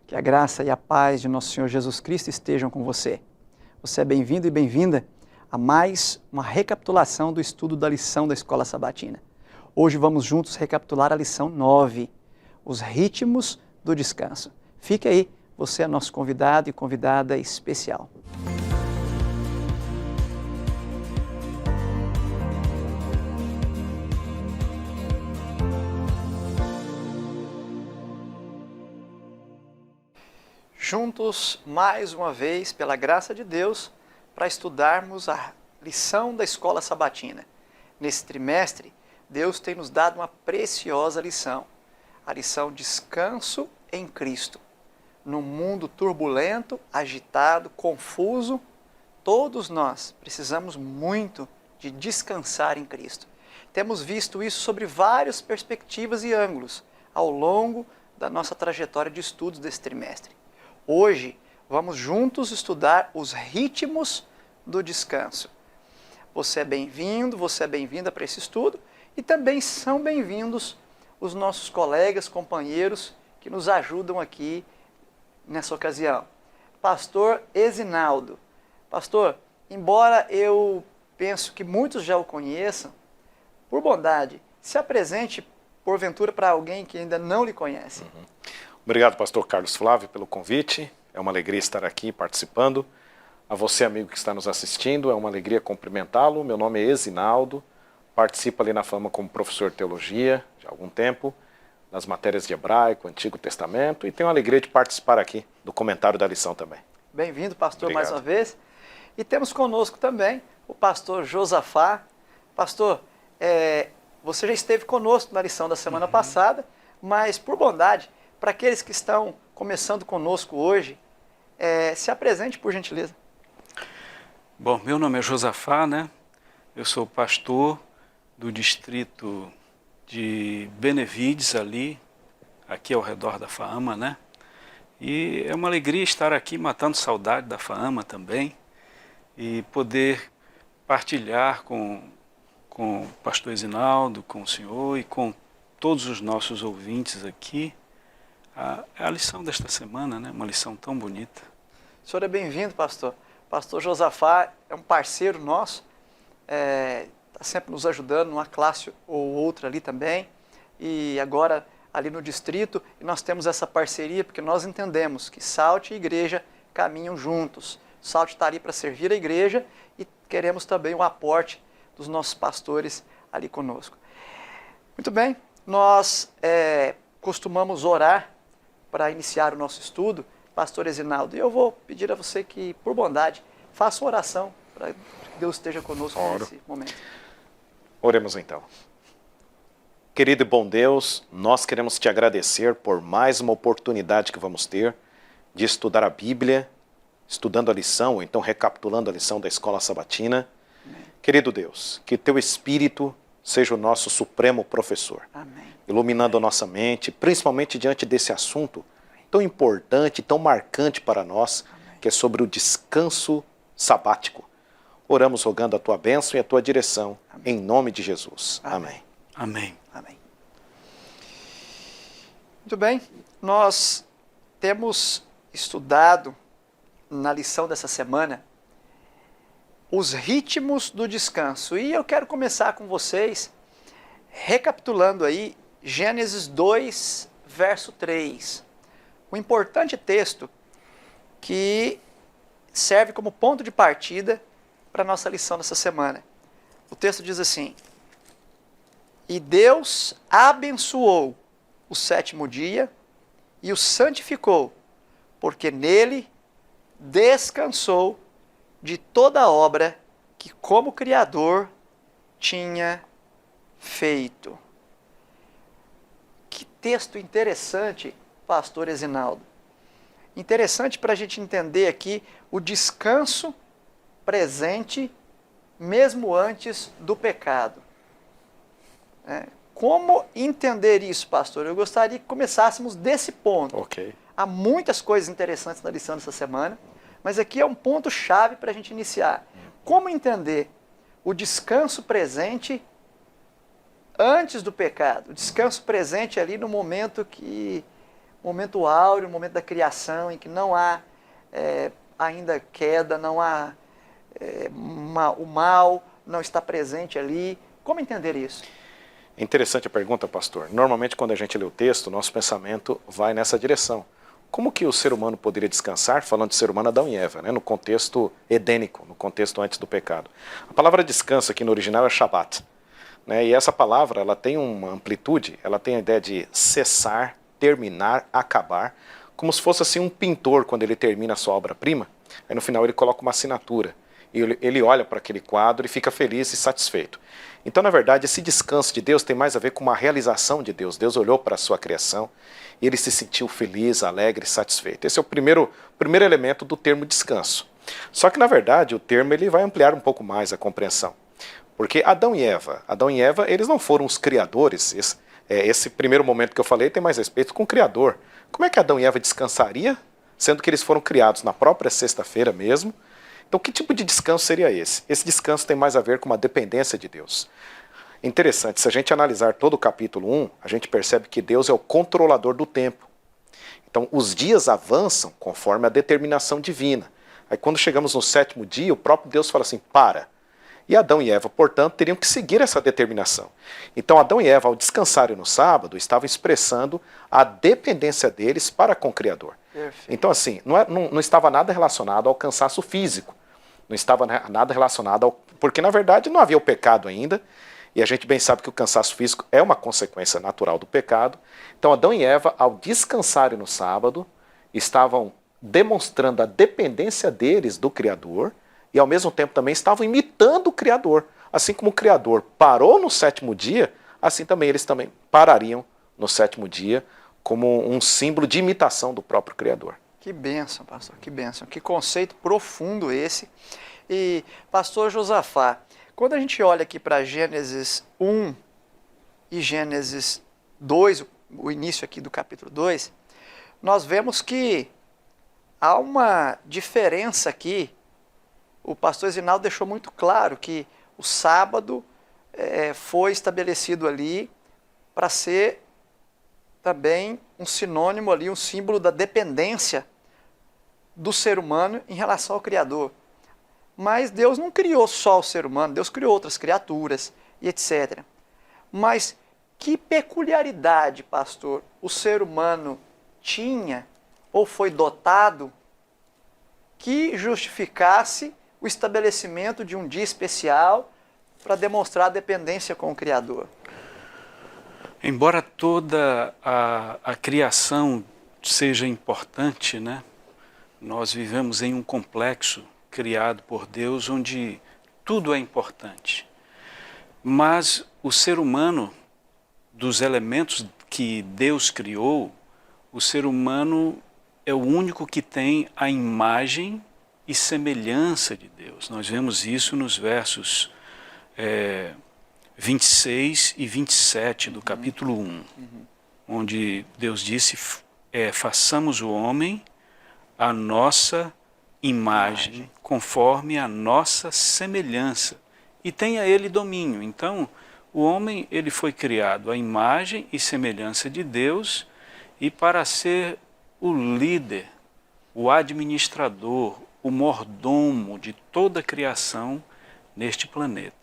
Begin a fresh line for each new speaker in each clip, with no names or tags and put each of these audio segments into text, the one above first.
Que a graça e a paz de nosso Senhor Jesus Cristo estejam com você. Você é bem-vindo e bem-vinda a mais uma recapitulação do estudo da lição da Escola Sabatina. Hoje vamos juntos recapitular a lição 9, os ritmos do descanso. Fique aí, você é nosso convidado e convidada especial. Juntos, mais uma vez, pela graça de Deus, para estudarmos a lição da Escola Sabatina. Nesse trimestre, Deus tem nos dado uma preciosa lição, a lição Descanso em Cristo. Num mundo turbulento, agitado, confuso, todos nós precisamos muito de descansar em Cristo. Temos visto isso sobre várias perspectivas e ângulos ao longo da nossa trajetória de estudos desse trimestre. Hoje, vamos juntos estudar os ritmos do descanso. Você é bem-vindo, você é bem-vinda para esse estudo e também são bem-vindos os nossos colegas, companheiros que nos ajudam aqui nessa ocasião. Pastor Ezinaldo. Pastor, embora eu penso que muitos já o conheçam, por bondade, se apresente porventura para alguém que ainda não lhe conhece.
Obrigado, pastor Carlos Flávio, pelo convite. É uma alegria estar aqui participando. A você, amigo que está nos assistindo, é uma alegria cumprimentá-lo. Meu nome é Ezinaldo, participo ali na Fama como professor de teologia já há algum tempo, nas matérias de hebraico, Antigo Testamento, e tenho a alegria de participar aqui do comentário da lição também.
Bem-vindo, pastor,
Obrigado.
mais uma vez. E temos conosco também o pastor Josafá. Pastor, você já esteve conosco na lição da semana passada, mas por bondade, para aqueles que estão começando conosco hoje, se apresente, por gentileza.
Bom, meu nome é Josafá, né? Eu sou pastor do distrito de Benevides, aqui ao redor da FAAMA, né? E é uma alegria estar aqui matando saudade da FAAMA também e poder partilhar com o pastor Ezinaldo, com o senhor e com todos os nossos ouvintes aqui a lição desta semana, né? Uma lição tão bonita.
O senhor é bem-vindo, pastor. Pastor Josafá é um parceiro nosso, está sempre nos ajudando numa classe ou outra ali também, e agora ali no distrito, e nós temos essa parceria porque nós entendemos que Salt e igreja caminham juntos. Salt está ali para servir a igreja e queremos também o aporte dos nossos pastores ali conosco. Muito bem, nós costumamos orar para iniciar o nosso estudo, pastor Ezinaldo, e eu vou pedir a você que, por bondade, faça uma oração para que Deus esteja conosco nesse momento.
Oremos então. Querido e bom Deus, nós queremos te agradecer por mais uma oportunidade que vamos ter de estudar a Bíblia, estudando a lição, ou então recapitulando a lição da Escola Sabatina. Amém. Querido Deus, que teu Espírito seja o nosso supremo professor.
Amém.
Iluminando a nossa mente, principalmente diante desse assunto tão importante, tão marcante para nós, que é sobre o descanso sabático. Oramos rogando a tua bênção e a tua direção, em nome de Jesus. Amém.
Amém.
Amém. Muito bem, nós temos estudado na lição dessa semana os ritmos do descanso. E eu quero começar com vocês recapitulando aí Gênesis 2, verso 3. Um importante texto que serve como ponto de partida para a nossa lição dessa semana. O texto diz assim: E Deus abençoou o sétimo dia e o santificou, porque nele descansou de toda a obra que como Criador tinha feito. Que texto interessante, pastor Ezinaldo. Interessante para a gente entender aqui o descanso presente mesmo antes do pecado. Como entender isso, pastor? Eu gostaria que começássemos desse ponto.
Ok.
Há muitas coisas interessantes na lição dessa semana, mas aqui é um ponto-chave para a gente iniciar. Como entender o descanso presente antes do pecado? O descanso presente ali no momento que momento áureo, momento da criação, em que não há ainda queda, não há o mal não está presente ali. Como entender isso?
É interessante a pergunta, pastor. Normalmente, quando a gente lê o texto, nosso pensamento vai nessa direção. Como que o ser humano poderia descansar, falando de ser humano, Adão e Eva, né? No contexto edênico, no contexto antes do pecado? A palavra descanso aqui no original é Shabbat, né? E essa palavra ela tem uma amplitude, ela tem a ideia de cessar, terminar, acabar, como se fosse assim um pintor quando ele termina a sua obra-prima, aí no final ele coloca uma assinatura. E ele olha para aquele quadro e fica feliz e satisfeito. Então, na verdade, esse descanso de Deus tem mais a ver com uma realização de Deus. Deus olhou para a sua criação e ele se sentiu feliz, alegre, satisfeito. Esse é o primeiro elemento do termo descanso. Só que, na verdade, o termo ele vai ampliar um pouco mais a compreensão. Porque Adão e Eva, eles não foram os criadores. Esse primeiro momento que eu falei tem mais respeito com o Criador. Como é que Adão e Eva descansariam, sendo que eles foram criados na própria sexta-feira mesmo? Então, que tipo de descanso seria esse? Esse descanso tem mais a ver com uma dependência de Deus. Interessante, se a gente analisar todo o capítulo 1, a gente percebe que Deus é o controlador do tempo. Então, os dias avançam conforme a determinação divina. Aí, quando chegamos no 7º dia, o próprio Deus fala assim, para. E Adão e Eva, portanto, teriam que seguir essa determinação. Então, Adão e Eva, ao descansarem no sábado, estavam expressando a dependência deles para com o Criador.
Perfeito.
Então, assim, não estava nada relacionado ao cansaço físico. Não estava nada relacionado ao... Porque, na verdade, não havia o pecado ainda, e a gente bem sabe que o cansaço físico é uma consequência natural do pecado. Então, Adão e Eva, ao descansarem no sábado, estavam demonstrando a dependência deles do Criador, e, ao mesmo tempo, também estavam imitando o Criador. Assim como o Criador parou no 7º dia, assim também eles também parariam no 7º dia, como um símbolo de imitação do próprio Criador.
Que bênção, pastor, que bênção. Que conceito profundo esse. E, pastor Josafá, quando a gente olha aqui para Gênesis 1 e Gênesis 2, o início aqui do capítulo 2, nós vemos que há uma diferença aqui. O pastor Ezinaldo deixou muito claro que o sábado foi estabelecido ali para ser também um sinônimo ali, um símbolo da dependência do ser humano em relação ao Criador. Mas Deus não criou só o ser humano, Deus criou outras criaturas e etc. Mas que peculiaridade, pastor, o ser humano tinha ou foi dotado que justificasse o estabelecimento de um dia especial para demonstrar a dependência com o Criador?
Embora toda a criação seja importante, né? Nós vivemos em um complexo criado por Deus onde tudo é importante. Mas o ser humano, dos elementos que Deus criou, o ser humano é o único que tem a imagem e semelhança de Deus. Nós vemos isso nos versos 26 e 27 do capítulo 1, onde Deus disse, façamos o homem a nossa imagem, conforme a nossa semelhança, e tenha ele domínio. Então, o homem ele foi criado à imagem e semelhança de Deus, e para ser o líder, o administrador, o mordomo de toda a criação neste planeta.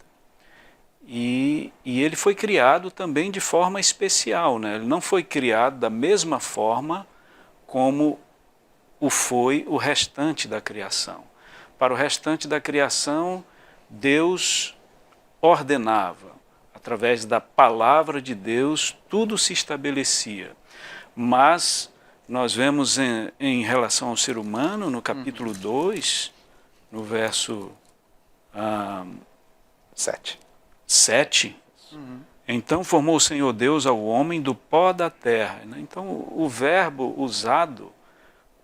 E ele foi criado também de forma especial, né? Ele não foi criado da mesma forma como foi o restante da criação. Para o restante da criação, Deus ordenava, através da palavra de Deus, tudo se estabelecia. Mas nós vemos em relação ao ser humano, no capítulo 2, no verso 7, então formou o Senhor Deus ao homem do pó da terra. Então o verbo usado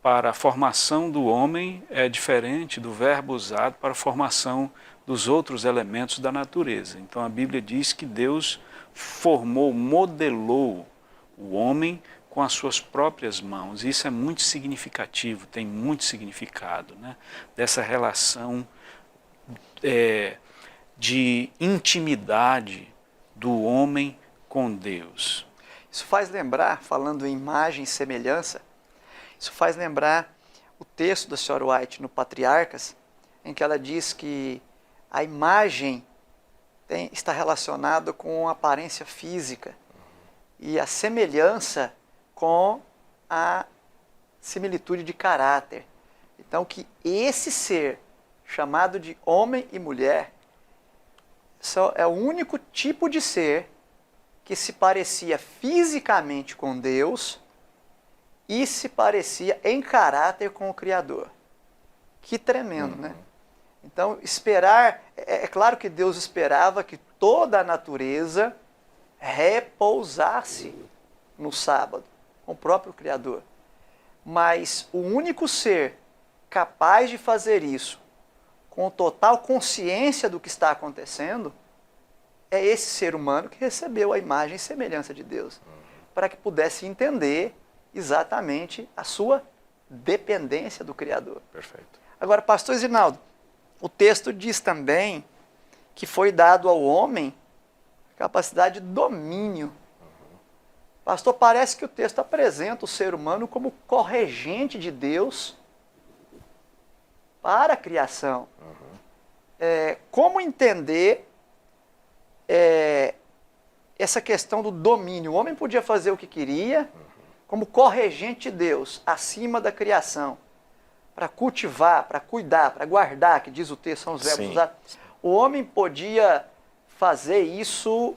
para a formação do homem é diferente do verbo usado para a formação dos outros elementos da natureza. Então a Bíblia diz que Deus formou, modelou o homem com as suas próprias mãos. Isso é muito significativo, tem muito significado, né? Dessa relação de intimidade do homem com Deus.
Isso faz lembrar, falando em imagem e semelhança, isso faz lembrar o texto da Sra. White no Patriarcas, em que ela diz que a imagem está relacionada com a aparência física e a semelhança com a similitude de caráter. Então, que esse ser, chamado de homem e mulher, é o único tipo de ser que se parecia fisicamente com Deus e se parecia em caráter com o Criador. Que tremendo, né? Então, esperar... É claro que Deus esperava que toda a natureza repousasse no sábado, com o próprio Criador. Mas o único ser capaz de fazer isso, com total consciência do que está acontecendo, é esse ser humano que recebeu a imagem e semelhança de Deus, para que pudesse entender exatamente a sua dependência do Criador.
Perfeito.
Agora, pastor Zinaldo, o texto diz também que foi dado ao homem capacidade de domínio. Pastor, parece que o texto apresenta o ser humano como corregente de Deus para a criação. Como entender essa questão do domínio? O homem podia fazer o que queria, como corregente de Deus, acima da criação, para cultivar, para cuidar, para guardar, que diz o texto, são os verbos usados. O homem podia fazer isso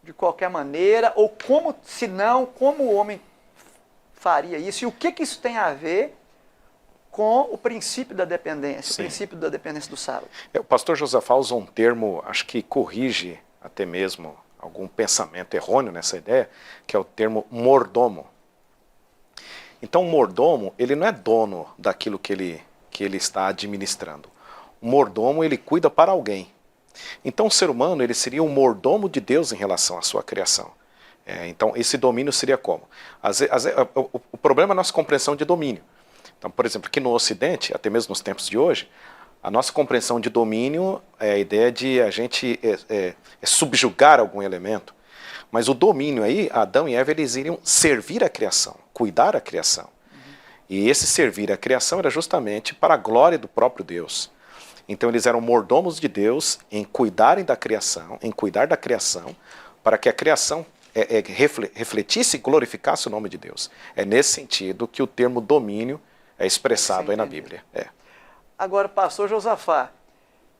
de qualquer maneira, ou como, se não, como o homem faria isso, e o que isso tem a ver com o princípio da dependência, o princípio da dependência do sábado.
O pastor Josafá usa um termo, acho que corrige até mesmo algum pensamento errôneo nessa ideia, que é o termo mordomo. Então o mordomo, ele não é dono daquilo que ele está administrando. O mordomo, ele cuida para alguém. Então o ser humano, ele seria um mordomo de Deus em relação à sua criação. Então esse domínio seria como? O problema é a nossa compreensão de domínio. Então, por exemplo, aqui no Ocidente, até mesmo nos tempos de hoje, a nossa compreensão de domínio é a ideia de a gente subjugar algum elemento. Mas o domínio aí, Adão e Eva, eles iriam servir a criação, cuidar a criação. E esse servir a criação era justamente para a glória do próprio Deus. Então eles eram mordomos de Deus em cuidarem da criação, em cuidar da criação, para que a criação refletisse e glorificasse o nome de Deus. É nesse sentido que o termo domínio é expressado aí na Bíblia.
Agora, pastor Josafá,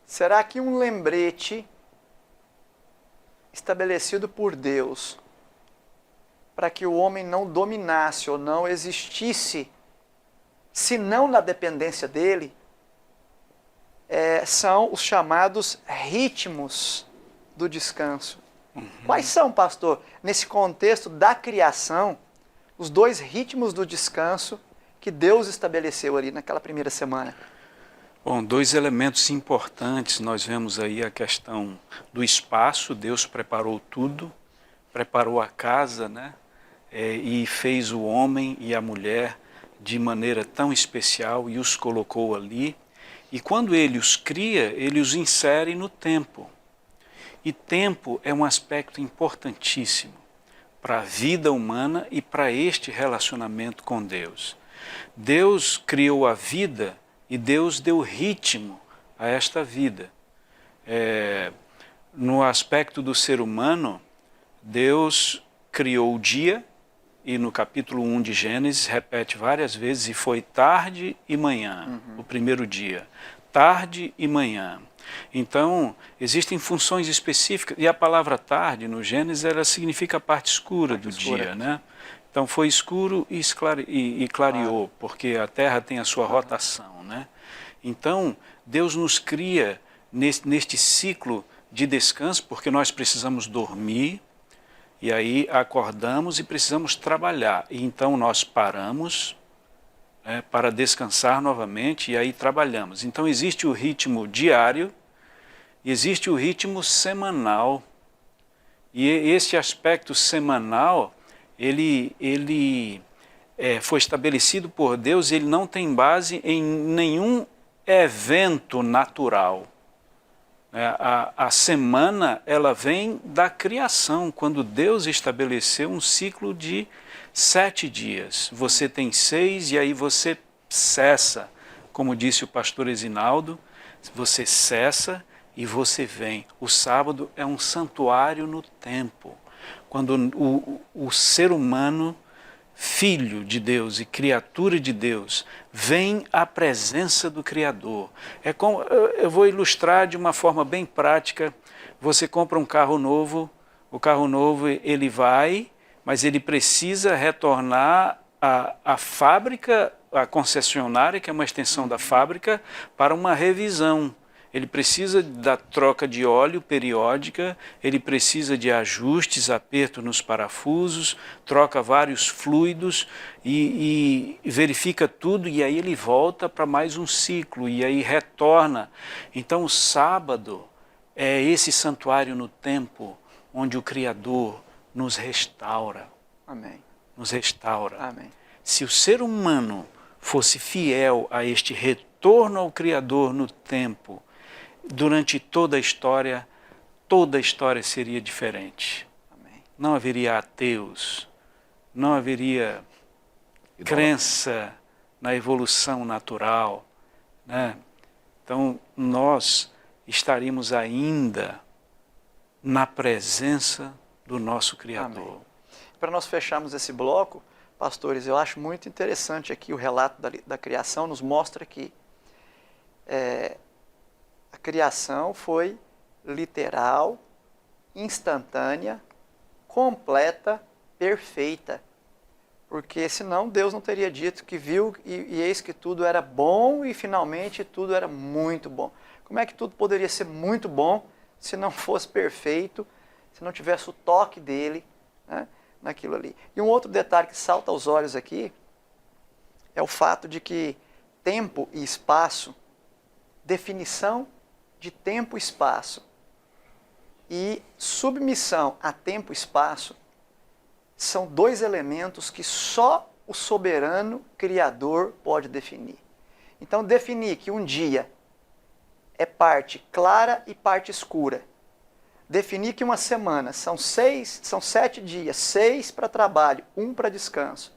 será que um lembrete estabelecido por Deus para que o homem não dominasse ou não existisse, senão na dependência dele, são os chamados ritmos do descanso? Quais são, pastor, nesse contexto da criação, os dois ritmos do descanso que Deus estabeleceu ali naquela primeira semana?
Bom, dois elementos importantes, nós vemos aí a questão do espaço. Deus preparou tudo, preparou a casa, né? E fez o homem e a mulher de maneira tão especial e os colocou ali. E quando ele os cria, ele os insere no tempo. E tempo é um aspecto importantíssimo para a vida humana e para este relacionamento com Deus. Deus criou a vida e Deus deu ritmo a esta vida. No aspecto do ser humano, Deus criou o dia, e no capítulo 1 de Gênesis repete várias vezes, e foi tarde e manhã, o primeiro dia. Tarde e manhã. Então, existem funções específicas, e a palavra tarde no Gênesis, ela significa a parte escura do dia, né? Então foi escuro e clareou, porque a Terra tem a sua rotação, né? Então, Deus nos cria neste ciclo de descanso, porque nós precisamos dormir, e aí acordamos e precisamos trabalhar. E então nós paramos para descansar novamente, e aí trabalhamos. Então existe o ritmo diário, existe o ritmo semanal. E esse aspecto semanal, ele foi estabelecido por Deus, ele não tem base em nenhum evento natural. A semana, ela vem da criação, quando Deus estabeleceu um ciclo de 7 dias. Você tem 6 e aí você cessa, como disse o pastor Ezinaldo, você cessa e você vem. O sábado é um santuário no tempo, quando o ser humano, filho de Deus e criatura de Deus, vem à presença do Criador. Eu vou ilustrar de uma forma bem prática. Você compra um carro novo, o carro novo ele vai, mas ele precisa retornar à fábrica, à concessionária, que é uma extensão da fábrica, para uma revisão. Ele precisa da troca de óleo periódica, ele precisa de ajustes, aperto nos parafusos, troca vários fluidos e verifica tudo, e aí ele volta para mais um ciclo, e aí retorna. Então o sábado é esse santuário no tempo, onde o Criador nos restaura.
Amém.
Nos restaura.
Amém.
Se o ser humano fosse fiel a este retorno ao Criador no tempo, durante toda a história seria diferente.
Amém.
Não haveria ateus, não haveria crença na evolução natural, né? Então, nós estaríamos ainda na presença do nosso Criador.
Para nós fecharmos esse bloco, pastores, eu acho muito interessante aqui o relato da criação, nos mostra que a criação foi literal, instantânea, completa, perfeita. Porque senão Deus não teria dito que viu e eis que tudo era bom e finalmente tudo era muito bom. Como é que tudo poderia ser muito bom se não fosse perfeito, se não tivesse o toque dele, né, naquilo ali? E um outro detalhe que salta aos olhos aqui é o fato de que tempo e espaço, definição de tempo e espaço e submissão a tempo e espaço são 2 elementos que só o soberano Criador pode definir. Então, definir que um dia é parte clara e parte escura, definir que uma semana são 7 dias, 6 para trabalho, 1 para descanso,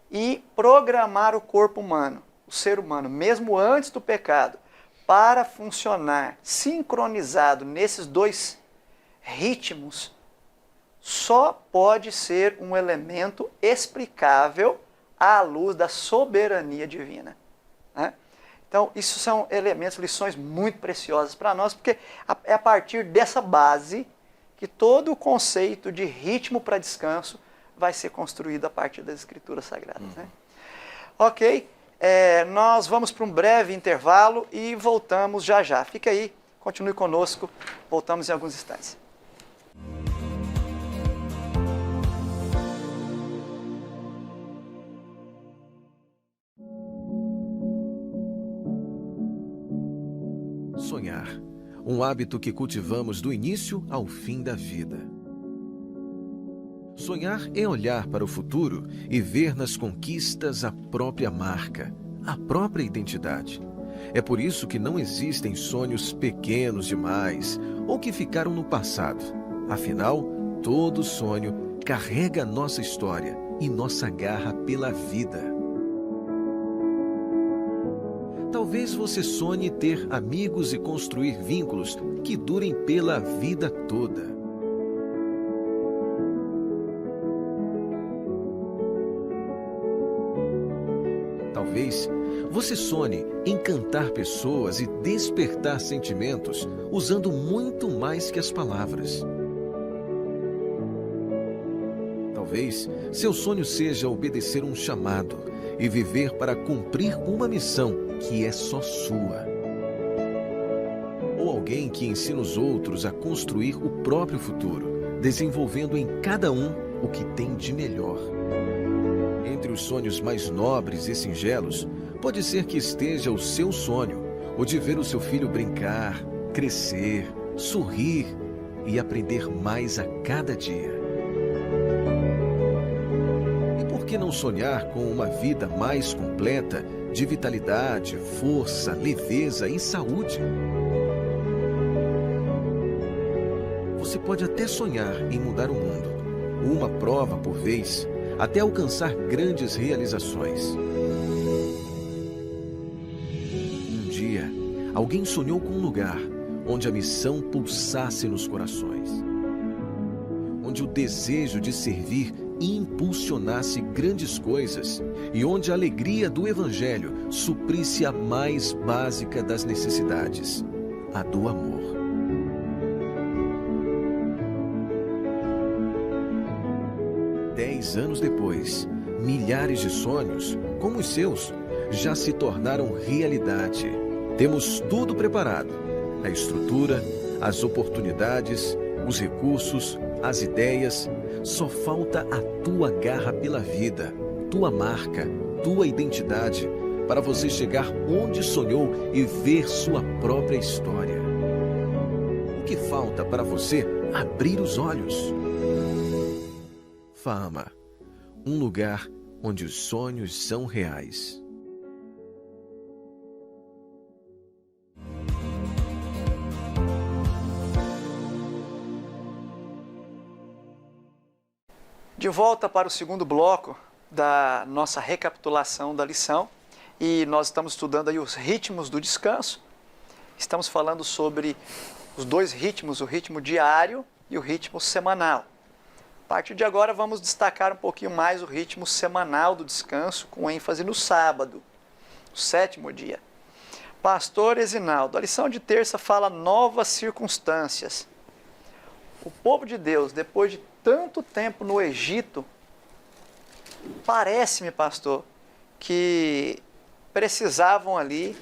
e programar o corpo humano, o ser humano, mesmo antes do pecado, para funcionar sincronizado nesses 2 ritmos, só pode ser um elemento explicável à luz da soberania divina, né? Então, isso são elementos, lições muito preciosas para nós, porque é a partir dessa base que todo o conceito de ritmo para descanso vai ser construído a partir das Escrituras Sagradas, né? Ok? Nós vamos para um breve intervalo e voltamos já já. Fica aí, continue conosco, voltamos em alguns instantes.
Sonhar, um hábito que cultivamos do início ao fim da vida. Sonhar é olhar para o futuro e ver nas conquistas a própria marca, a própria identidade. É por isso que não existem sonhos pequenos demais ou que ficaram no passado. Afinal, todo sonho carrega nossa história e nossa garra pela vida. Talvez você sonhe ter amigos e construir vínculos que durem pela vida toda. Talvez você sonhe encantar pessoas e despertar sentimentos usando muito mais que as palavras. Talvez seu sonho seja obedecer um chamado e viver para cumprir uma missão que é só sua. Ou alguém que ensina os outros a construir o próprio futuro, desenvolvendo em cada um o que tem de melhor. Entre os sonhos mais nobres e singelos, pode ser que esteja o seu sonho, o de ver o seu filho brincar, crescer, sorrir e aprender mais a cada dia. E por que não sonhar com uma vida mais completa, de vitalidade, força, leveza e saúde? pode até sonhar em mudar o mundo, uma prova por vez, até alcançar grandes realizações. Um dia, alguém sonhou com um lugar onde a missão pulsasse nos corações, onde o desejo de servir impulsionasse grandes coisas e onde a alegria do Evangelho suprisse a mais básica das necessidades, a do amor. Dez anos depois, milhares de sonhos, como os seus, já se tornaram realidade. Temos tudo preparado: a estrutura, as oportunidades, os recursos, as ideias. Só falta a tua garra pela vida, tua marca, tua identidade, para você chegar onde sonhou e ver sua própria história. O que falta para você abrir os olhos? Fama, um lugar onde os sonhos são reais.
De volta para o segundo bloco da nossa recapitulação da lição, e nós estamos estudando aí os ritmos do descanso. Estamos falando sobre os dois ritmos, o ritmo diário e o ritmo semanal. A partir de agora vamos destacar um pouquinho mais o ritmo semanal do descanso, com ênfase no sábado, o sétimo dia. Pastor Ezinaldo, a lição de terça fala novas circunstâncias. O povo de Deus, depois de tanto tempo no Egito, parece-me, pastor, que precisavam ali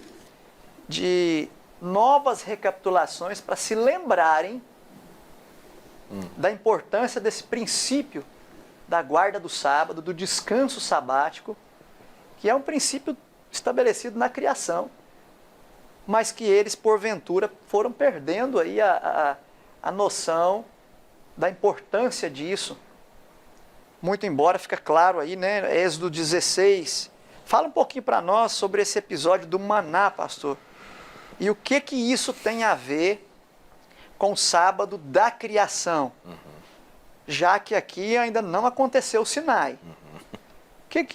de novas recapitulações para se lembrarem da importância desse princípio da guarda do sábado, do descanso sabático, que é um princípio estabelecido na criação, mas que eles, porventura, foram perdendo aí a noção da importância disso. Muito embora fica claro aí, né, Êxodo 16. Fala um pouquinho para nós sobre esse episódio do maná, pastor. E o que isso tem a ver com o sábado da criação? Já que aqui ainda não aconteceu o Sinai. O que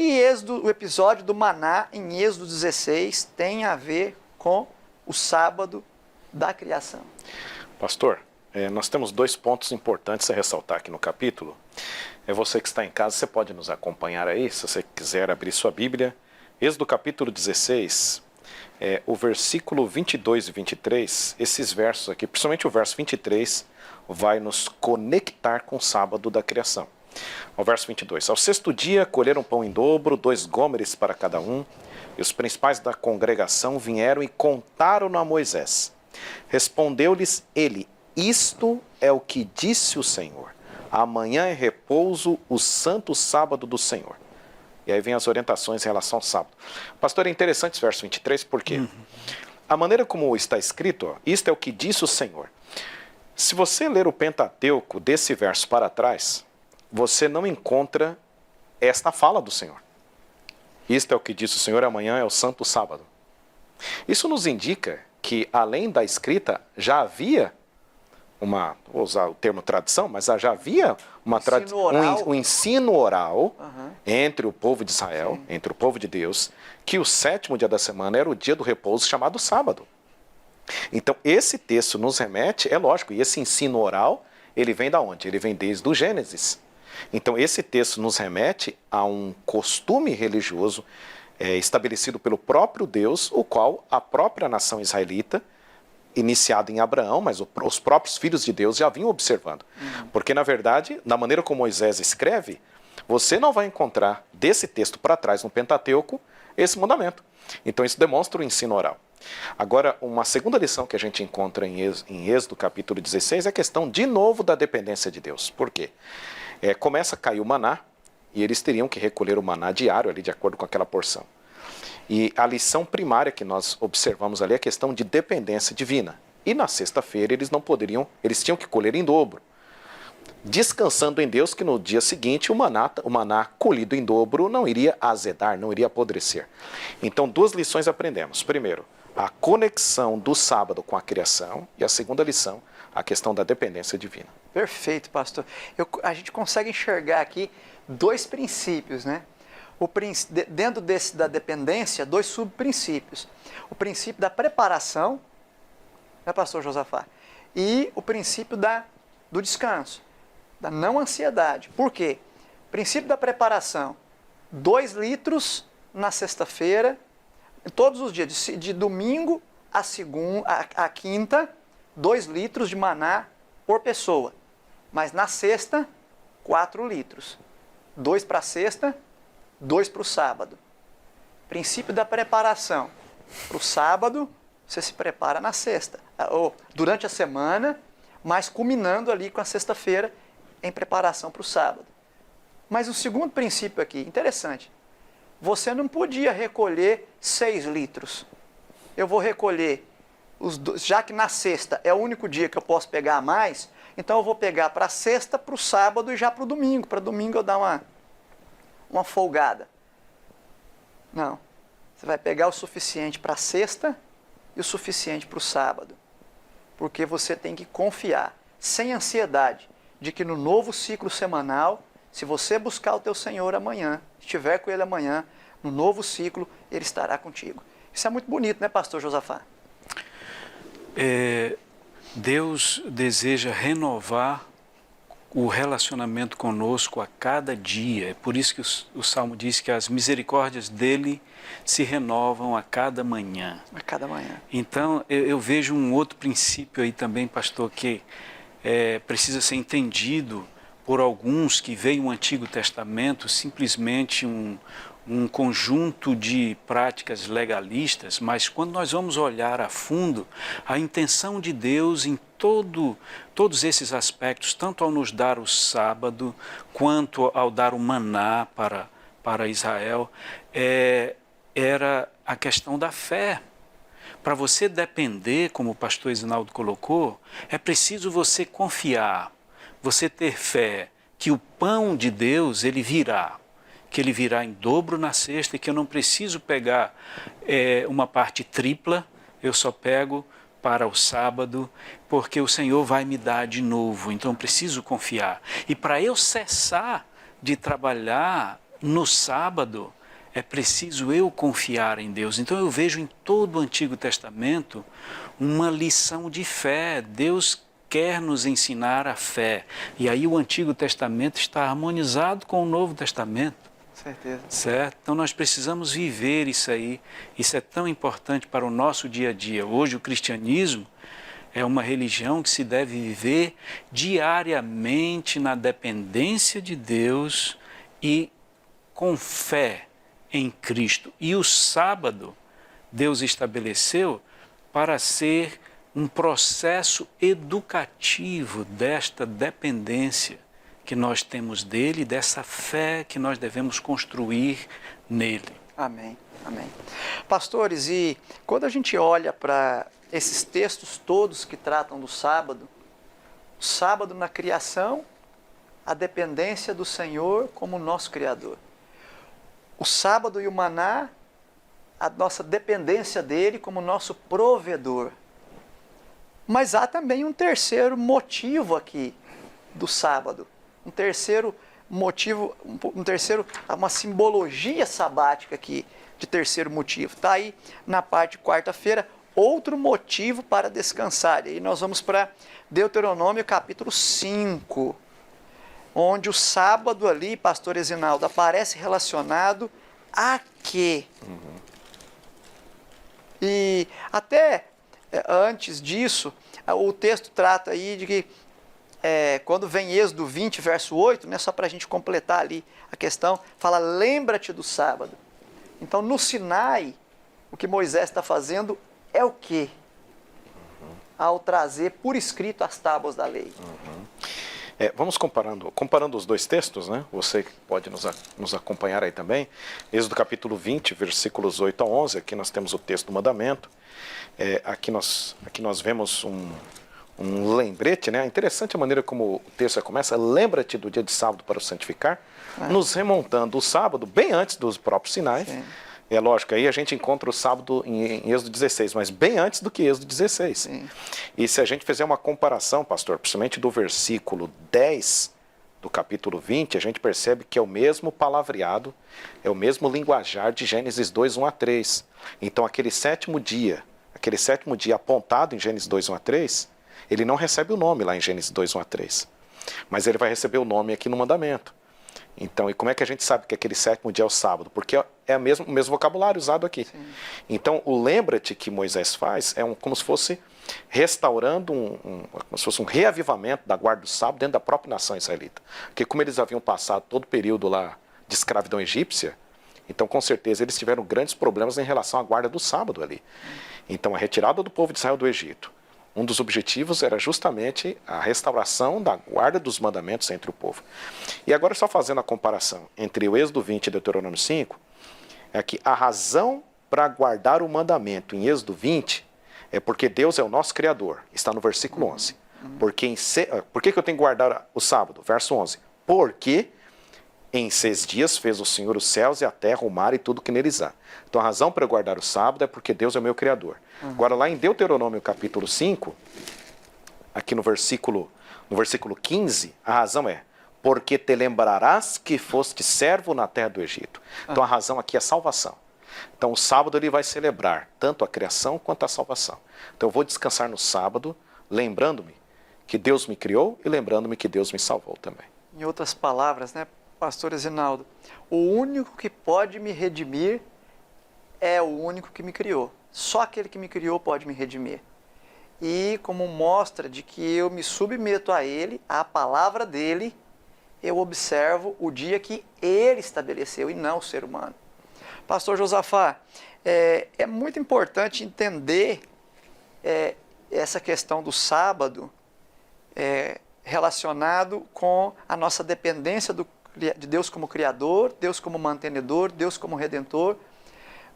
o episódio do maná em Êxodo 16 tem a ver com o sábado da criação?
Pastor, nós temos dois pontos importantes a ressaltar aqui no capítulo. Você que está em casa, você pode nos acompanhar aí, se você quiser abrir sua Bíblia. Êxodo capítulo 16, o versículo 22 e 23, esses versos aqui, principalmente o verso 23, vai nos conectar com o sábado da criação. O verso 22, ao sexto dia colheram pão em dobro, 2 gômeres para cada um, e os principais da congregação vieram e contaram-no a Moisés. Respondeu-lhes ele: isto é o que disse o Senhor. Amanhã é repouso, o santo sábado do Senhor. E aí vem as orientações em relação ao sábado. Pastor, é interessante esse verso 23, por quê? A maneira como está escrito, isto é o que disse o Senhor. Se você ler o Pentateuco desse verso para trás, você não encontra esta fala do Senhor. Isto é o que disse o Senhor, amanhã é o santo sábado. Isso nos indica que, além da escrita, já havia vou usar o termo tradição, mas já havia um ensino oral entre o povo de Israel, entre o povo de Deus, que o sétimo dia da semana era o dia do repouso chamado sábado. Então, esse texto nos remete, é lógico, e esse ensino oral, ele vem da onde? Ele vem desde o Gênesis. Então, esse texto nos remete a um costume religioso estabelecido pelo próprio Deus, o qual a própria nação israelita, iniciado em Abraão, mas os próprios filhos de Deus já vinham observando. Porque, na verdade, na maneira como Moisés escreve, você não vai encontrar desse texto para trás no Pentateuco esse mandamento. Então, isso demonstra o ensino oral. Agora, uma segunda lição que a gente encontra em Êxodo capítulo 16 é a questão, de novo, da dependência de Deus. Por quê? Começa a cair o maná, e eles teriam que recolher o maná diário, ali, de acordo com aquela porção. E a lição primária que nós observamos ali é a questão de dependência divina. E na sexta-feira eles tinham que colher em dobro, descansando em Deus que no dia seguinte o maná colhido em dobro não iria azedar, não iria apodrecer. Então, duas lições aprendemos. Primeiro, a conexão do sábado com a criação, e a segunda lição, a questão da dependência divina.
Perfeito, pastor. A gente consegue enxergar aqui dois princípios, né? Dentro da dependência, dois subprincípios. O princípio da preparação, né, pastor Josafá? E o princípio do descanso, da não ansiedade. Por quê? Princípio da preparação, 2 litros na sexta-feira, todos os dias, de domingo a quinta, 2 litros de maná por pessoa. Mas na sexta, 4 litros. 2 para a sexta, 2 para o sábado. Princípio da preparação. Para o sábado, você se prepara na sexta. Ou durante a semana, mas culminando ali com a sexta-feira em preparação para o sábado. Mas o segundo princípio aqui, interessante. Você não podia recolher 6 litros. Eu vou recolher, já que na sexta é o único dia que eu posso pegar a mais, então eu vou pegar para a sexta, para o sábado e já para o domingo. Para domingo eu dar uma folgada. Não. Você vai pegar o suficiente para a sexta e o suficiente para o sábado. Porque você tem que confiar, sem ansiedade, de que no novo ciclo semanal, se você buscar o teu Senhor amanhã, estiver com Ele amanhã, no novo ciclo, Ele estará contigo. Isso é muito bonito, né, pastor Josafá?
Deus deseja renovar o relacionamento conosco a cada dia. É por isso que o Salmo diz que as misericórdias dele se renovam a cada manhã.
A cada manhã.
Então, eu vejo um outro princípio aí também, pastor, que precisa ser entendido por alguns que veem o Antigo Testamento simplesmente um conjunto de práticas legalistas, mas quando nós vamos olhar a fundo, a intenção de Deus em todos esses aspectos, tanto ao nos dar o sábado, quanto ao dar o maná para Israel, era a questão da fé. Para você depender, como o pastor Esinaldo colocou, é preciso você confiar, você ter fé que o pão de Deus, ele virá, que ele virá em dobro na sexta e que eu não preciso pegar uma parte tripla, eu só pego para o sábado, porque o Senhor vai me dar de novo, então eu preciso confiar. E para eu cessar de trabalhar no sábado, é preciso eu confiar em Deus. Então eu vejo em todo o Antigo Testamento uma lição de fé. Deus quer nos ensinar a fé. E aí o Antigo Testamento está harmonizado com o Novo Testamento.
Certeza.
Certo? Então nós precisamos viver isso aí. Isso é tão importante para o nosso dia a dia. Hoje o cristianismo é uma religião que se deve viver diariamente na dependência de Deus e com fé em Cristo. E o sábado Deus estabeleceu para ser um processo educativo desta dependência que nós temos dele, dessa fé que nós devemos construir nele.
Amém, amém. Pastores, e quando a gente olha para esses textos todos que tratam do sábado, o sábado na criação, a dependência do Senhor como nosso Criador. O sábado e o maná, a nossa dependência dele como nosso provedor. Mas há também um terceiro motivo aqui do sábado. Um terceiro motivo, uma simbologia sabática aqui de terceiro motivo. Está aí na parte de quarta-feira, outro motivo para descansar. E aí nós vamos para Deuteronômio capítulo 5, onde o sábado ali, pastor Esinaldo, aparece relacionado a quê? E até antes disso, o texto trata aí de que quando vem Êxodo 20, verso 8, né, só para a gente completar ali a questão, fala, lembra-te do sábado. Então, no Sinai, o que Moisés está fazendo é o quê? Ao trazer por escrito as tábuas da lei.
Vamos comparando os dois textos, né? Você pode nos acompanhar aí também. Êxodo capítulo 20, versículos 8 a 11, aqui nós temos o texto do mandamento. Aqui nós vemos um lembrete, né? Interessante a maneira como o texto começa. Lembra-te do dia de sábado para o santificar, nos remontando o sábado, bem antes dos próprios sinais. É lógico, aí a gente encontra o sábado em Êxodo 16, mas bem antes do que Êxodo 16.
Sim.
E se a gente fizer uma comparação, pastor, principalmente do versículo 10 do capítulo 20, a gente percebe que é o mesmo palavreado, é o mesmo linguajar de Gênesis 2, 1 a 3. Então aquele sétimo dia apontado em Gênesis 2, 1 a 3, ele não recebe o nome lá em Gênesis 2, 1 a 3, mas ele vai receber o nome aqui no mandamento. Então, e como é que a gente sabe que aquele sétimo dia é o sábado? Porque é o mesmo vocabulário usado aqui. Sim. Então, o lembra-te que Moisés faz é como se fosse restaurando, como se fosse um reavivamento da guarda do sábado dentro da própria nação israelita. Porque como eles haviam passado todo o período lá de escravidão egípcia, então, com certeza, eles tiveram grandes problemas em relação à guarda do sábado ali. Então, a retirada do povo de Israel do Egito, um dos objetivos era justamente a restauração da guarda dos mandamentos entre o povo. E agora, só fazendo a comparação entre o Êxodo 20 e Deuteronômio 5, é que a razão para guardar o mandamento em Êxodo 20 é porque Deus é o nosso Criador. Está no versículo 11. Por que eu tenho que guardar o sábado? Verso 11. Porque em 6 dias fez o Senhor os céus e a terra, o mar e tudo que neles há. Então a razão para eu guardar o sábado é porque Deus é o meu Criador. Agora lá em Deuteronômio capítulo 5, aqui no versículo 15, a razão é: porque te lembrarás que foste servo na terra do Egito. Então a razão aqui é salvação. Então o sábado ele vai celebrar tanto a criação quanto a salvação. Então eu vou descansar no sábado, lembrando-me que Deus me criou e lembrando-me que Deus me salvou também.
Em outras palavras, né, pastor Ezinaldo, o único que pode me redimir é o único que me criou. Só aquele que me criou pode me redimir. E como mostra de que eu me submeto a Ele, à palavra dEle, eu observo o dia que Ele estabeleceu e não o ser humano. Pastor Josafá, é muito importante entender essa questão do sábado relacionado com a nossa dependência de Deus como Criador, Deus como mantenedor, Deus como Redentor.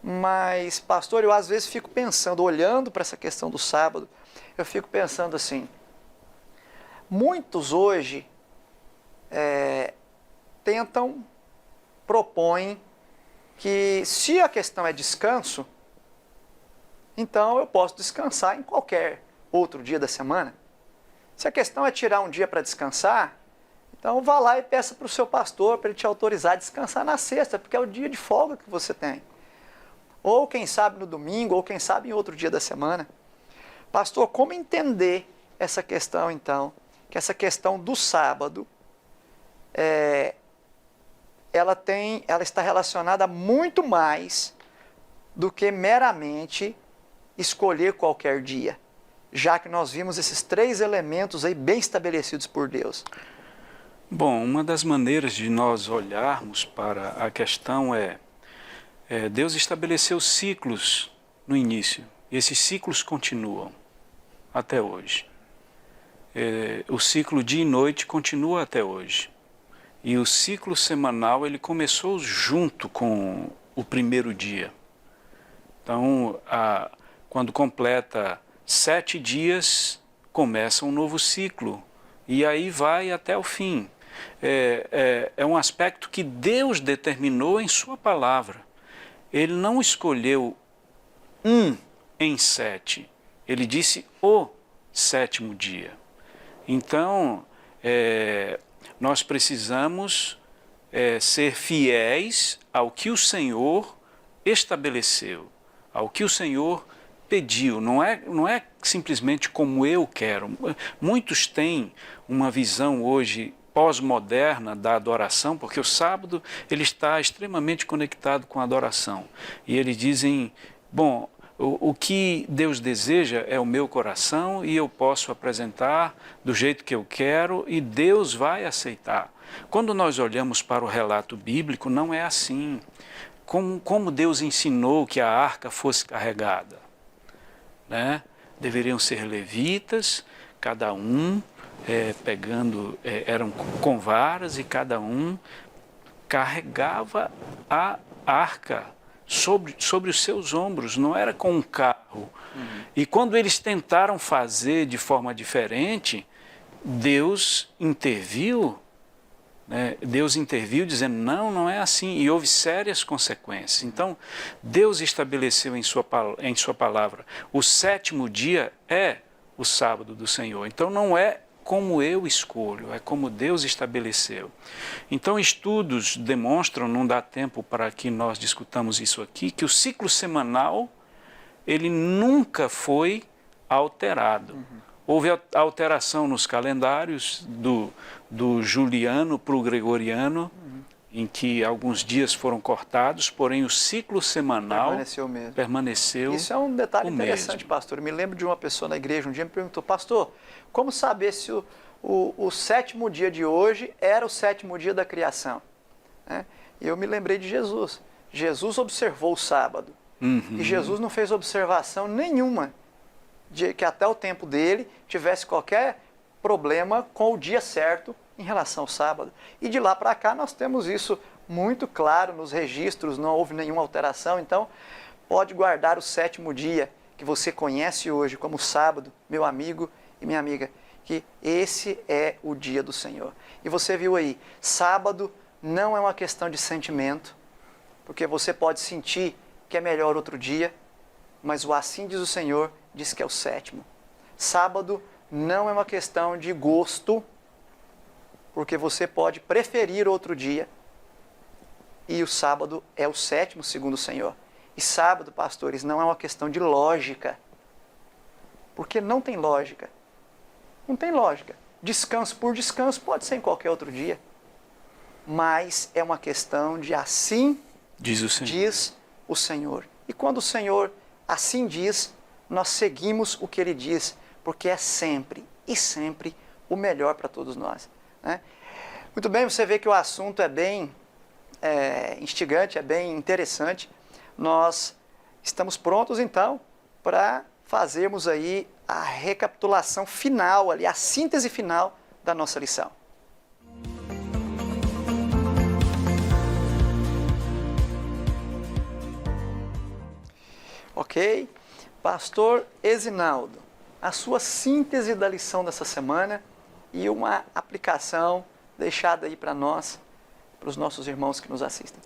Mas, pastor, eu às vezes fico pensando, olhando para essa questão do sábado, eu fico pensando assim, muitos hoje propõem que se a questão é descanso, então eu posso descansar em qualquer outro dia da semana. Se a questão é tirar um dia para descansar, então vá lá e peça para o seu pastor para ele te autorizar a descansar na sexta, porque é o dia de folga que você tem. Ou quem sabe no domingo, ou quem sabe em outro dia da semana. Pastor, como entender essa questão então? Que essa questão do sábado, ela está relacionada a muito mais do que meramente escolher qualquer dia, já que nós vimos esses 3 elementos aí bem estabelecidos por Deus.
Bom, uma das maneiras de nós olharmos para a questão Deus estabeleceu ciclos no início, e esses ciclos continuam até hoje. O ciclo dia e noite continua até hoje. E o ciclo semanal ele começou junto com o primeiro dia. Então, quando completa 7 dias, começa um novo ciclo. E aí vai até o fim. É um aspecto que Deus determinou em sua palavra. Ele não escolheu em 7. Ele disse o 7º dia. Então, nós precisamos ser fiéis ao que o Senhor estabeleceu, ao que o Senhor pediu. Não é simplesmente como eu quero. Muitos têm uma visão hoje pós-moderna da adoração, porque o sábado ele está extremamente conectado com a adoração. E eles dizem, bom, o que Deus deseja é o meu coração e eu posso apresentar do jeito que eu quero e Deus vai aceitar. Quando nós olhamos para o relato bíblico, não é assim. Como Deus ensinou que a arca fosse carregada, né? Deveriam ser levitas, cada um eram com varas e cada um carregava a arca sobre os seus ombros, não era com um carro. E quando eles tentaram fazer de forma diferente, Deus interviu né? Deus interviu dizendo, não, não é assim, e houve sérias consequências. Então, Deus estabeleceu em sua palavra, o 7º dia é o sábado do Senhor. Então, não é como eu escolho, é como Deus estabeleceu. Então, estudos demonstram, não dá tempo para que nós discutamos isso aqui, que o ciclo semanal, ele nunca foi alterado. Houve alteração nos calendários do juliano para o gregoriano, em que alguns dias foram cortados, porém o ciclo semanal
Permaneceu mesmo.
permaneceu.
Isso é um detalhe
o
interessante,
mesmo.
pastor. Eu me lembro de uma pessoa na igreja um dia me perguntou, pastor, como saber se o 7º dia de hoje era o 7º dia da criação? Né? E eu me lembrei de Jesus. Jesus observou o sábado. E Jesus não fez observação nenhuma de que até o tempo dele tivesse qualquer problema com o dia certo em relação ao sábado. E de lá para cá nós temos isso muito claro nos registros, não houve nenhuma alteração. Então, pode guardar o 7º dia que você conhece hoje como sábado, meu amigo e minha amiga, que esse é o dia do Senhor. E você viu aí, sábado não é uma questão de sentimento, porque você pode sentir que é melhor outro dia, mas o assim diz o Senhor diz que é o 7º. Sábado não é uma questão de gosto, porque você pode preferir outro dia, e o sábado é o 7º segundo o Senhor. E sábado, pastores, não é uma questão de lógica, porque não tem lógica. Não tem lógica. Descanso por descanso pode ser em qualquer outro dia, mas é uma questão de assim
Diz o Senhor.
diz o Senhor. E quando o Senhor assim diz, nós seguimos o que Ele diz, porque é sempre e sempre o melhor para todos nós. Né? Muito bem, você vê que o assunto é bem instigante, é bem interessante. Nós estamos prontos, então, para fazermos aí a recapitulação final, ali, a síntese final da nossa lição. Ok? Pastor Ezinaldo, a sua síntese da lição dessa semana e uma aplicação deixada aí para nós, para os nossos irmãos que nos assistem.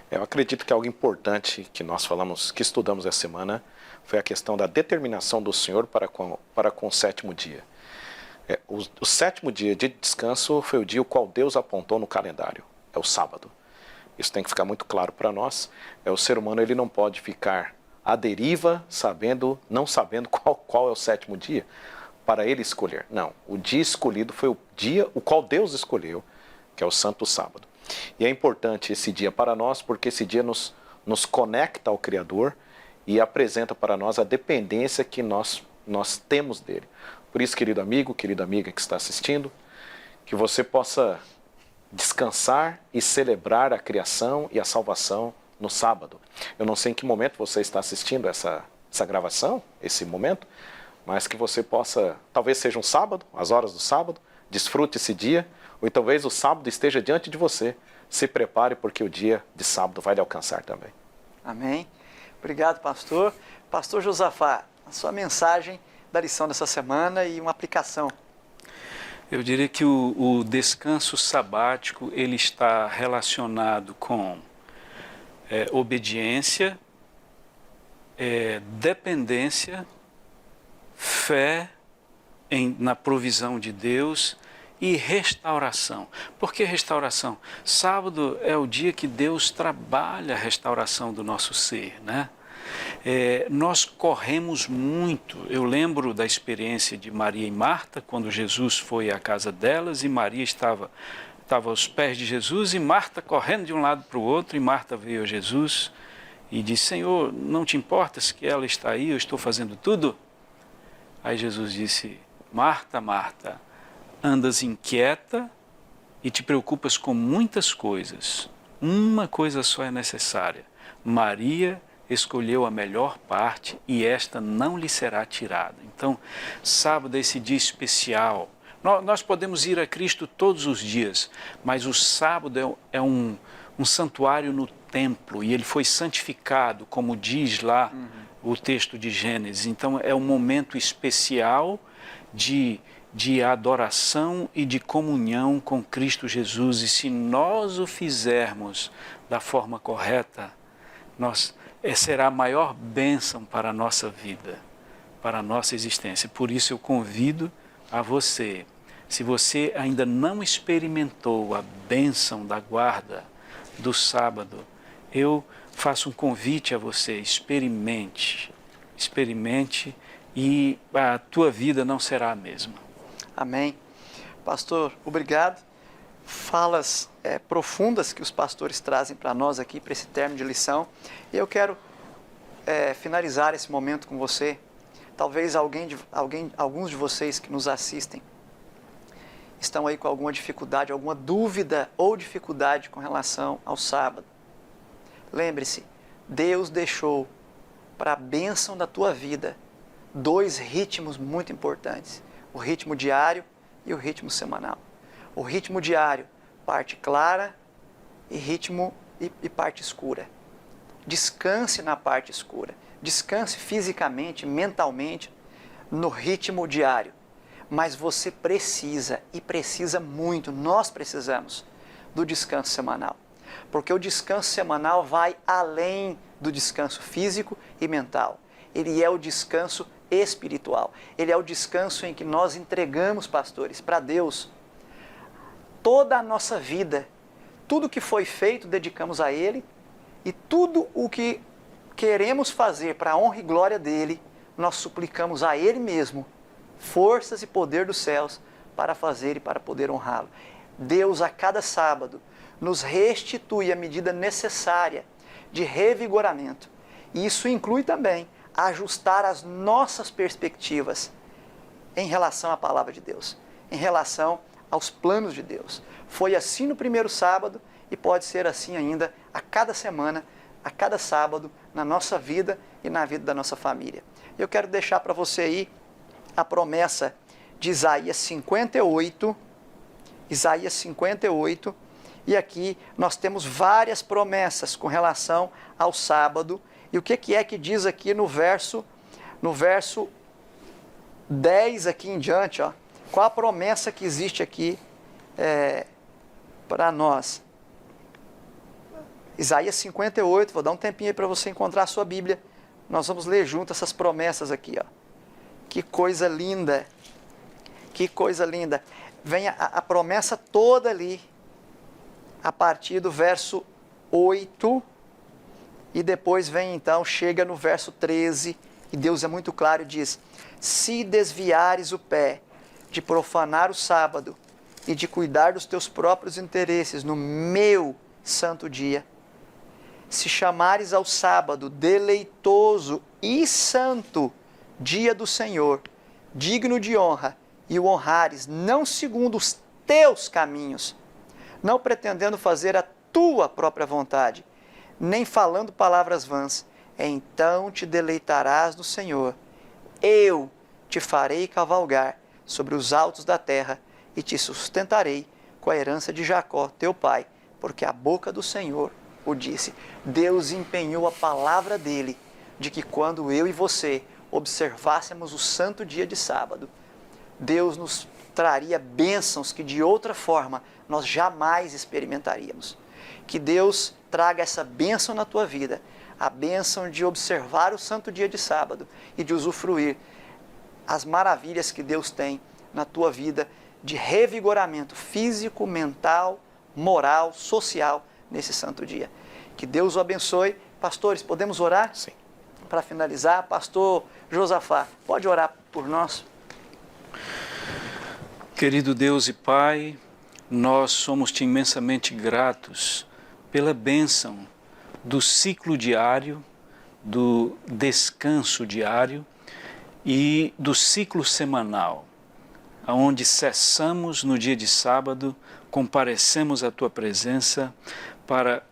Eu acredito que algo importante que nós falamos, que estudamos essa semana, foi a questão da determinação do Senhor para com o 7º dia. O 7º dia de descanso foi o dia o qual Deus apontou no calendário, é o sábado. Isso tem que ficar muito claro para nós. O ser humano ele não pode ficar à deriva, não sabendo qual é o 7º dia, para ele escolher. Não, o dia escolhido foi o dia o qual Deus escolheu, que é o Santo Sábado. E é importante esse dia para nós, porque esse dia nos conecta ao Criador e apresenta para nós a dependência que nós temos dele. Por isso, querido amigo, querida amiga que está assistindo, que você possa descansar e celebrar a criação e a salvação no sábado. Eu não sei em que momento você está assistindo essa gravação, esse momento, mas que você possa, talvez seja um sábado, as horas do sábado, desfrute esse dia, ou talvez o sábado esteja diante de você. Se prepare, porque o dia de sábado vai lhe alcançar também.
Amém. Obrigado, pastor. Pastor Josafá, a sua mensagem da lição dessa semana e uma aplicação.
Eu diria que o descanso sabático ele está relacionado com obediência, dependência, fé na provisão de Deus e restauração. Por que restauração? Sábado é o dia que Deus trabalha a restauração do nosso ser, né? Nós corremos muito. Eu lembro da experiência de Maria e Marta, quando Jesus foi à casa delas e Maria estava aos pés de Jesus e Marta correndo de um lado para o outro, e Marta veio a Jesus e disse, Senhor, não te importas que ela está aí, eu estou fazendo tudo? Aí Jesus disse, Marta, Marta, andas inquieta e te preocupas com muitas coisas. Uma coisa só é necessária. Maria escolheu a melhor parte e esta não lhe será tirada. Então, sábado é esse dia especial. Nós podemos ir a Cristo todos os dias, mas o sábado é um santuário no templo e ele foi santificado, como diz lá o texto de Gênesis. Então, é um momento especial de de adoração e de comunhão com Cristo Jesus. E se nós o fizermos da forma correta, será a maior bênção para a nossa vida, para a nossa existência. Por isso eu convido a você, se você ainda não experimentou a bênção da guarda do sábado, eu faço um convite a você, experimente e a tua vida não será a mesma.
Amém. Pastor, obrigado. Falas profundas que os pastores trazem para nós aqui, para esse término de lição. E eu quero finalizar esse momento com você. Talvez alguns de vocês que nos assistem estão aí com alguma dificuldade, alguma dúvida ou dificuldade com relação ao sábado. Lembre-se, Deus deixou para a bênção da tua vida 2 ritmos muito importantes: o ritmo diário e o ritmo semanal. O ritmo diário, parte clara e parte escura. Descanse na parte escura. Descanse fisicamente, mentalmente, no ritmo diário. Mas você precisa, e precisa muito, nós precisamos do descanso semanal. Porque o descanso semanal vai além do descanso físico e mental. Ele é o descanso espiritual. Ele é o descanso em que nós entregamos, pastores, para Deus toda a nossa vida. Tudo que foi feito, dedicamos a Ele, e tudo o que queremos fazer para a honra e glória dEle, nós suplicamos a Ele mesmo forças e poder dos céus para fazer e para poder honrá-lo. Deus, a cada sábado, nos restitui a medida necessária de revigoramento. E isso inclui também ajustar as nossas perspectivas em relação à palavra de Deus, em relação aos planos de Deus. Foi assim no primeiro sábado e pode ser assim ainda a cada semana, a cada sábado, na nossa vida e na vida da nossa família. Eu quero deixar para você aí a promessa de Isaías 58, e aqui nós temos várias promessas com relação ao sábado. E o que é que diz aqui no verso 10 aqui em diante, ó? Qual a promessa que existe aqui para nós? Isaías 58, vou dar um tempinho aí para você encontrar a sua Bíblia. Nós vamos ler junto essas promessas aqui, ó. Que coisa linda! Que coisa linda! Vem a promessa toda ali, a partir do verso 8, e depois vem então, chega no verso 13, e Deus é muito claro e diz: se desviares o pé de profanar o sábado e de cuidar dos teus próprios interesses no meu santo dia, se chamares ao sábado deleitoso e santo dia do Senhor, digno de honra, e o honrares não segundo os teus caminhos, não pretendendo fazer a tua própria vontade, nem falando palavras vãs, então te deleitarás no Senhor. Eu te farei cavalgar sobre os altos da terra e te sustentarei com a herança de Jacó, teu pai, porque a boca do Senhor o disse. Deus empenhou a palavra dele, de que quando eu e você observássemos o santo dia de sábado, Deus nos traria bênçãos que de outra forma nós jamais experimentaríamos. Que Deus traga essa bênção na tua vida, a bênção de observar o santo dia de sábado e de usufruir as maravilhas que Deus tem na tua vida de revigoramento físico, mental, moral, social nesse santo dia. Que Deus o abençoe. Pastores, podemos orar?
Sim.
Para finalizar, pastor Josafá, pode orar por nós?
Querido Deus e Pai, nós somos-te imensamente gratos pela bênção do ciclo diário, do descanso diário e do ciclo semanal, onde cessamos no dia de sábado, comparecemos à Tua presença para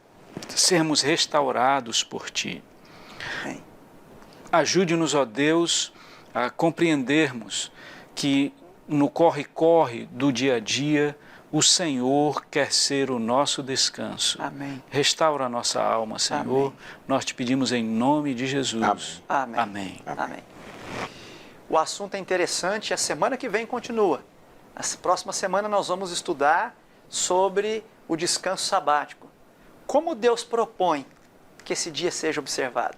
sermos restaurados por Ti.
Amém.
Ajude-nos, ó Deus, a compreendermos que no corre-corre do dia a dia, o Senhor quer ser o nosso descanso.
Amém.
Restaura a nossa alma, Senhor.
Amém.
Nós te pedimos em nome de Jesus.
Amém.
Amém.
Amém. O assunto é interessante e a semana que vem continua. Na próxima semana nós vamos estudar sobre o descanso sabático. Como Deus propõe que esse dia seja observado.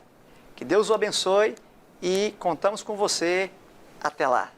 Que Deus o abençoe e contamos com você. Até lá.